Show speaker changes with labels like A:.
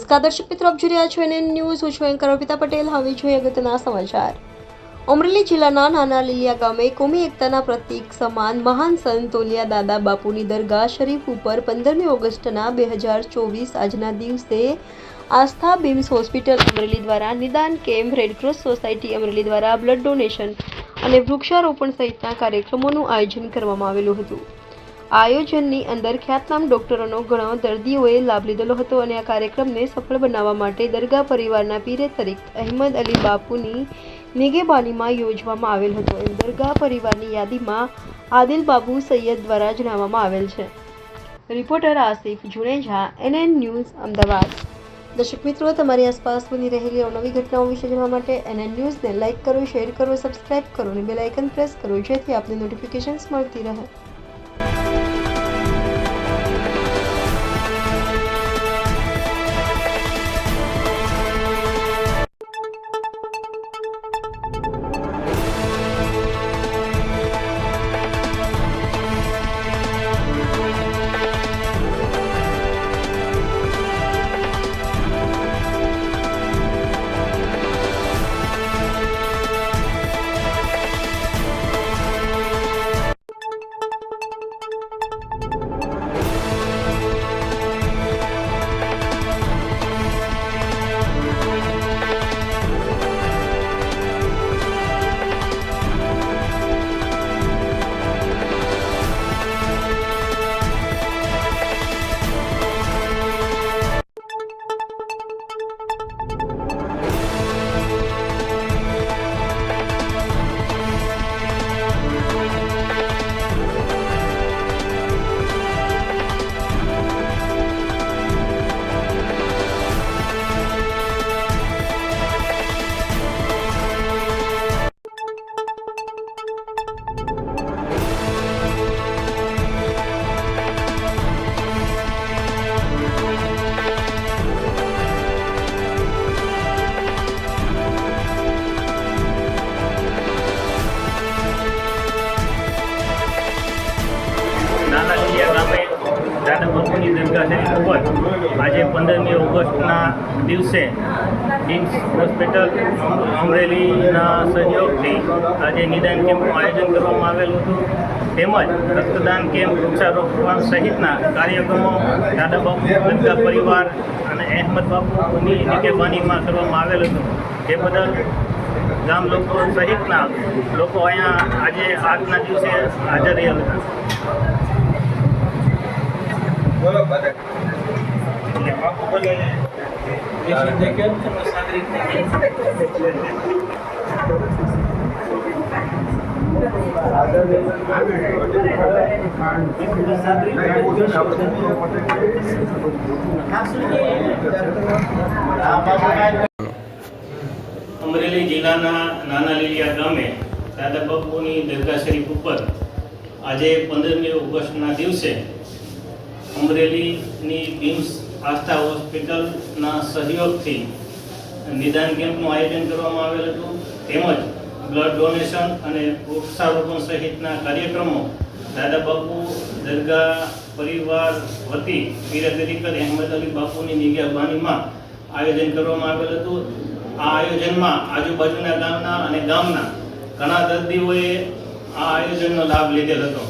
A: નમસ્કાર દર્શક મિત્રો, આપ જોઈ રહ્યા છો એનએન ન્યૂઝ. હું છું એન્કર અર્પિતા પટેલ. હવે જોઈએ અગત્યના સમાચાર. અમરેલી જિલ્લાના નાના લીલિયા ગામે કોમી એકતાના પ્રતીક સમાન મહાન સંત તોલિયા દાદા બાપુની દરગાહ શરીફ ઉપર 15મી ઓગસ્ટના 2024 આજના દિવસે આસ્થા બીમ્સ હોસ્પિટલ અમરેલી દ્વારા નિદાન કેમ્પ, રેડક્રોસ સોસાયટી અમરેલી દ્વારા બ્લડ ડોનેશન અને વૃક્ષારોપણ સહિતના કાર્યક્રમોનું આયોજન કરવામાં આવેલું હતું. આ આયોજનની અંદર ખ્યાતનામ ડોક્ટરોનો ઘણો દર્દીઓએ લાભ લીધેલો હતો અને આ કાર્યક્રમને સફળ બનાવવા માટે દરગાહ પરિવારના પીરે તરીકે અહેમદ અલી બાપુની નિગેબાનીમાં યોજવામાં આવેલ હતો એમ દરગાહ પરિવારની યાદીમાં આદિલ બાબુ સૈયદ દ્વારા જણાવવામાં આવેલ છે. Reporter Asif Juneja, NN news, Ahmedabad. દર્શક મિત્રો, તમારી આસપાસ બની રહેલી અવનવી ઘટનાઓ વિશે જાણવા માટે એનએન ન્યૂઝને લાઇક કરો, શેર કરો, સબસ્ક્રાઇબ કરો અને બેલ આઇકન પ્રેસ કરો, જેથી આપને નોટિફિકેશન્સ મળતી રહે.
B: નાના લીલિયા ગામે દાદા બાપુની દરગાહ શરીફ ઉપર આજે 15મી ઓગસ્ટના દિવસે બીમ્સ હોસ્પિટલ અમરેલીના સહયોગથી આજે નિદાન કેમ્પનું આયોજન કરવામાં આવેલું હતું. તેમજ રક્તદાન કેમ્પ, વૃક્ષારોપણ સહિતના કાર્યક્રમો દાદા બાપુ દરગાહ પરિવાર અને અહેમદ બાપુની નિગેબાનીમાં કરવામાં આવેલ હતું. તે બદલ ગામ લોકો સહિતના લોકો અહીંયા આજે આજના દિવસે હાજર રહ્યા હતા.
C: બોલો બધા
B: અમરેલી જિલ્લાના નાના લીલિયા ગામે દાદા બાપુની દરગાહ શરીફ ઉપર આજે 15મી ઓગસ્ટના દિવસે અમરેલીની બીમ્સ આસ્થા હોસ્પિટલના સહયોગથી નિદાન કેમ્પનું આયોજન કરવામાં આવેલ હતું. તેમજ બ્લડ ડોનેશન અને વૃક્ષારોપણ સહિતના કાર્યક્રમો દાદા બાપુ દરગાહ પરિવાર વતી પીરે તરીકે અહેમદ અલી બાપુની નિગેબાનીમાં આયોજન કરવામાં આવેલ હતું. આ આયોજનમાં આજુબાજુના ગામના અને ગામના ઘણા દર્દીઓએ આ આયોજનનો લાભ લીધેલ હતો.